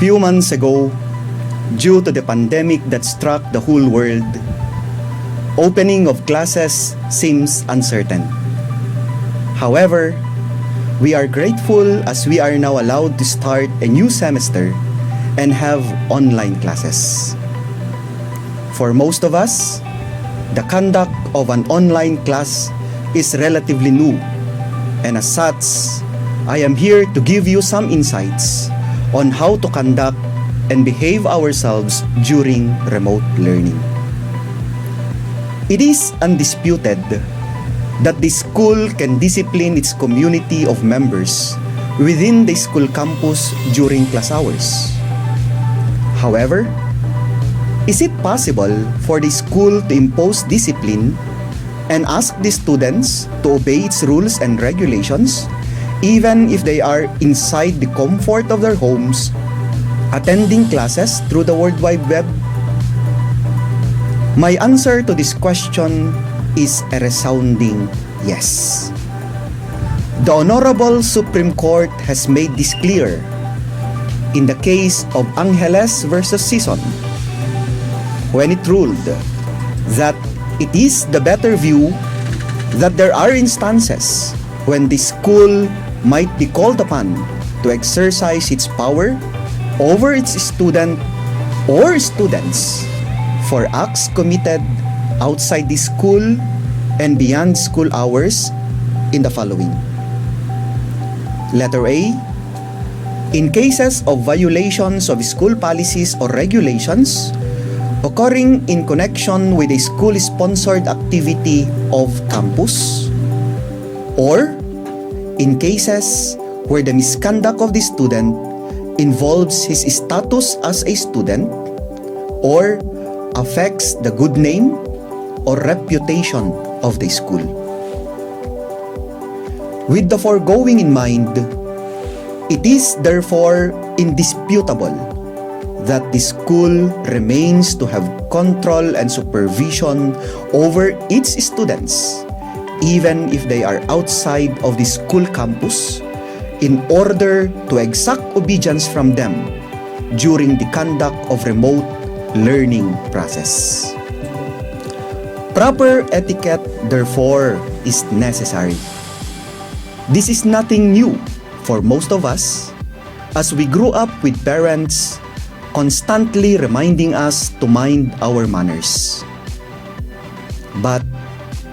Few months ago, due to the pandemic that struck the whole world, opening of classes seems uncertain. However, we are grateful as we are now allowed to start a new semester and have online classes. For most of us, the conduct of an online class is relatively new, and as such, I am here to give you some insights on how to conduct and behave ourselves during remote learning. It is undisputed that the school can discipline its community of members within the school campus during class hours. However, is it possible for the school to impose discipline and ask the students to obey its rules and regulations even if they are inside the comfort of their homes, attending classes through the World Wide Web? My answer to this question is a resounding yes. The Honorable Supreme Court has made this clear in the case of Angeles versus Sison, when it ruled that it is the better view that there are instances when the school might be called upon to exercise its power over its student or students for acts committed outside the school and beyond school hours in the following. Letter A. In cases of violations of school policies or regulations occurring in connection with a school-sponsored activity of campus, or in cases where the misconduct of the student involves his status as a student or affects the good name or reputation of the school. With the foregoing in mind, it is therefore indisputable that the school remains to have control and supervision over its students, even if they are outside of the school campus, in order to exact obedience from them during the conduct of remote learning process. Proper etiquette, therefore, is necessary. This is nothing new for most of us, as we grew up with parents constantly reminding us to mind our manners. But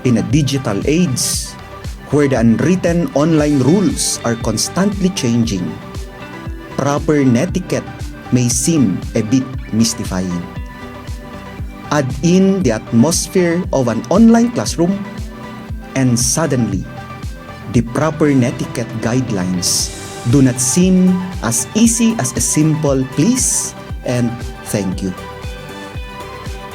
in a digital age, where the unwritten online rules are constantly changing, proper netiquette may seem a bit mystifying. Add in the atmosphere of an online classroom, and suddenly, the proper netiquette guidelines do not seem as easy as a simple please and thank you.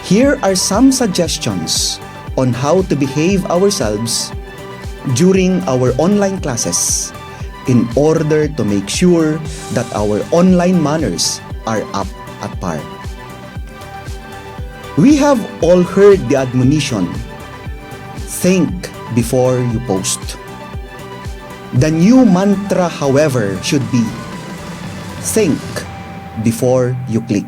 Here are some suggestions on how to behave ourselves during our online classes in order to make sure that our online manners are up at par. We have all heard the admonition, think before you post. The new mantra, however, should be, think before you click.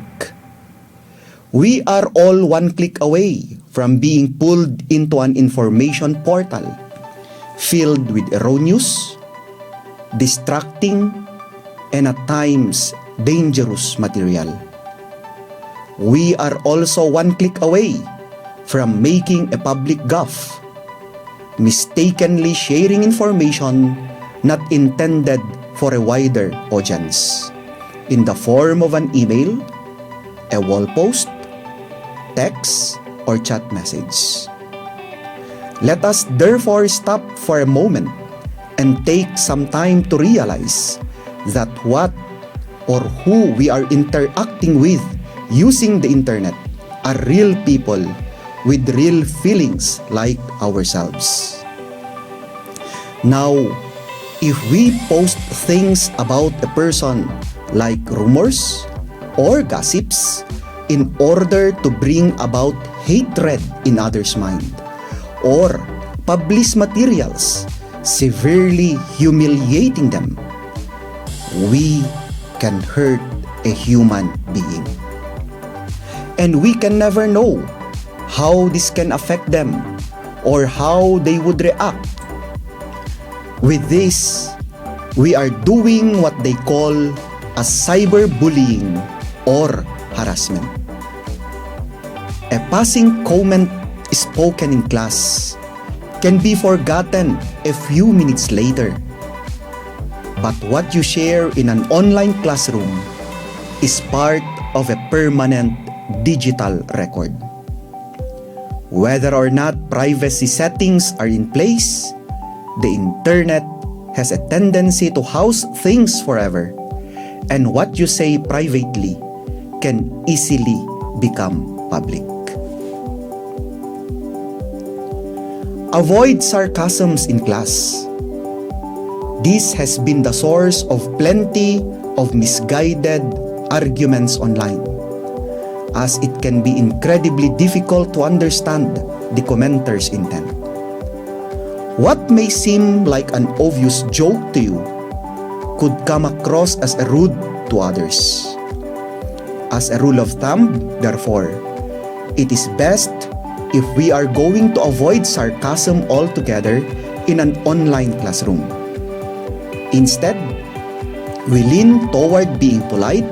We are all one click away from being pulled into an information portal filled with erroneous, distracting, and at times dangerous material. We are also one click away from making a public gaffe, mistakenly sharing information not intended for a wider audience, in the form of an email, a wall post, text, or chat message. Let us therefore stop for a moment and take some time to realize that what or who we are interacting with using the internet are real people with real feelings like ourselves. Now, if we post things about a person like rumors or gossips in order to bring about hatred in others' mind, or publish materials severely humiliating them, we can hurt a human being. And we can never know how this can affect them or how they would react. With this, we are doing what they call a cyberbullying or harassment. A passing comment spoken in class can be forgotten a few minutes later. But what you share in an online classroom is part of a permanent digital record. Whether or not privacy settings are in place, the internet has a tendency to house things forever, and what you say privately can easily become public. Avoid sarcasms in class. This has been the source of plenty of misguided arguments online, as it can be incredibly difficult to understand the commenter's intent. What may seem like an obvious joke to you could come across as rude to others. As a rule of thumb, therefore, it is best if we are going to avoid sarcasm altogether in an online classroom. Instead, we lean toward being polite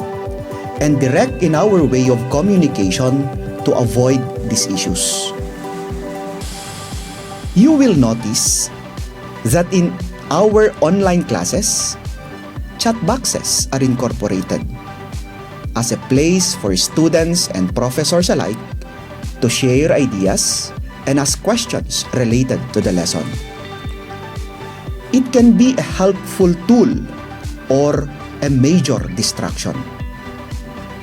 and direct in our way of communication to avoid these issues. You will notice that in our online classes, chat boxes are incorporated as a place for students and professors alike to share ideas and ask questions related to the lesson. It can be a helpful tool or a major distraction.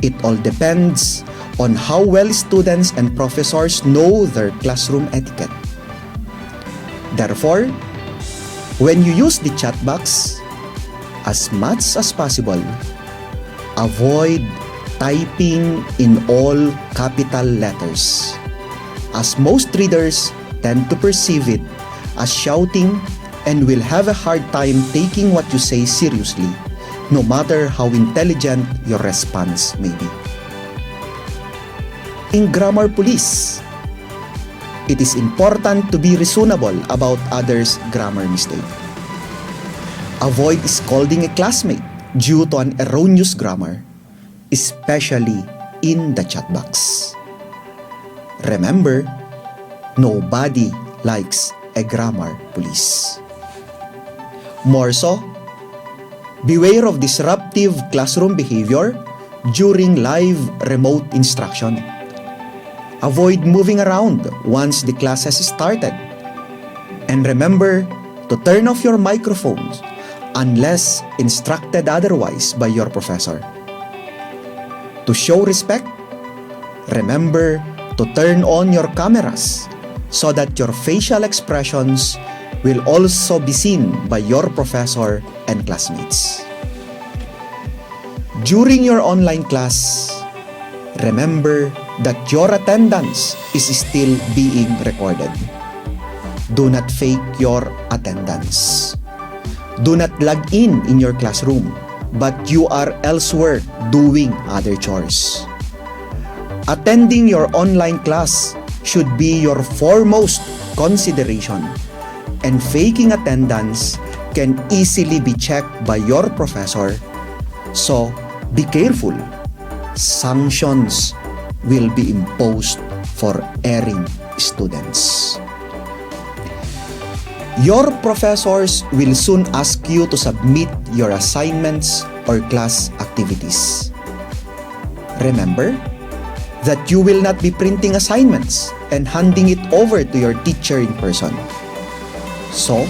It all depends on how well students and professors know their classroom etiquette. Therefore, when you use the chat box, as much as possible, avoid typing in all capital letters, as most readers tend to perceive it as shouting and will have a hard time taking what you say seriously, no matter how intelligent your response may be. In grammar police, it is important to be reasonable about others' grammar mistake. Avoid scolding a classmate due to an erroneous grammar, especially in the chat box. Remember, nobody likes a grammar police. More so, beware of disruptive classroom behavior during live remote instruction. Avoid moving around once the class has started. And remember to turn off your microphones unless instructed otherwise by your professor. To show respect, remember to turn on your cameras so that your facial expressions will also be seen by your professor and classmates. During your online class, remember that your attendance is still being recorded. Do not fake your attendance. Do not log in your classroom, but you are elsewhere doing other chores. Attending your online class should be your foremost consideration, and faking attendance can easily be checked by your professor, so be careful. Sanctions will be imposed for erring students. Your professors will soon ask you to submit your assignments or class activities. Remember that you will not be printing assignments and handing it over to your teacher in person. So,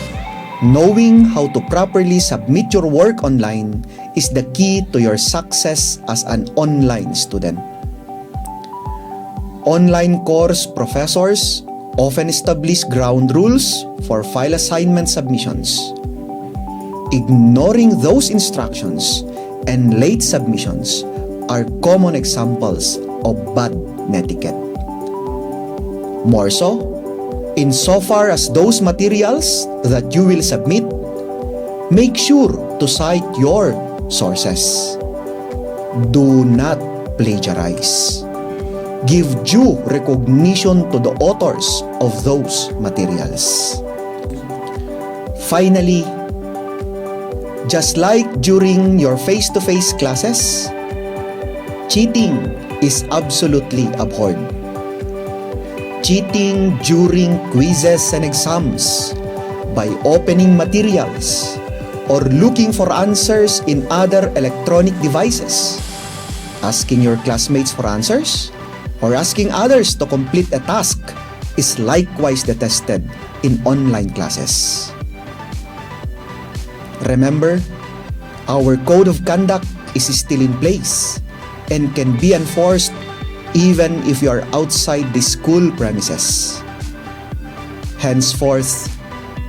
knowing how to properly submit your work online is the key to your success as an online student. Online course professors often establish ground rules for file assignment submissions. Ignoring those instructions and late submissions are common examples of bad netiquette. More so, insofar as those materials that you will submit, make sure to cite your sources. Do not plagiarize. Give due recognition to the authors of those materials. Finally, just like during your face-to-face classes, cheating is absolutely abhorred. Cheating during quizzes and exams by opening materials or looking for answers in other electronic devices, asking your classmates for answers, or asking others to complete a task is likewise detested in online classes. Remember, our code of conduct is still in place and can be enforced even if you are outside the school premises. Henceforth,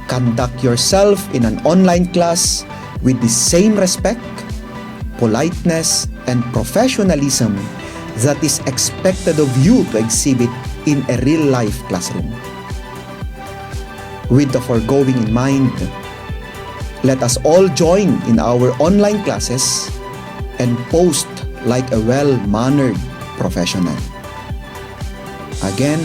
conduct yourself in an online class with the same respect, politeness, and professionalism that is expected of you to exhibit in a real-life classroom. With the foregoing in mind, let us all join in our online classes and post like a well-mannered professional. Again,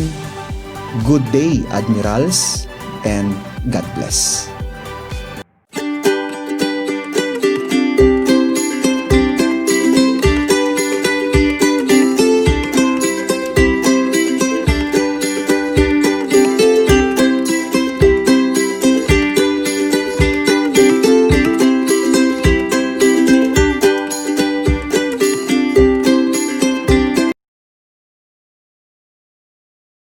good day, Admirals, and God bless.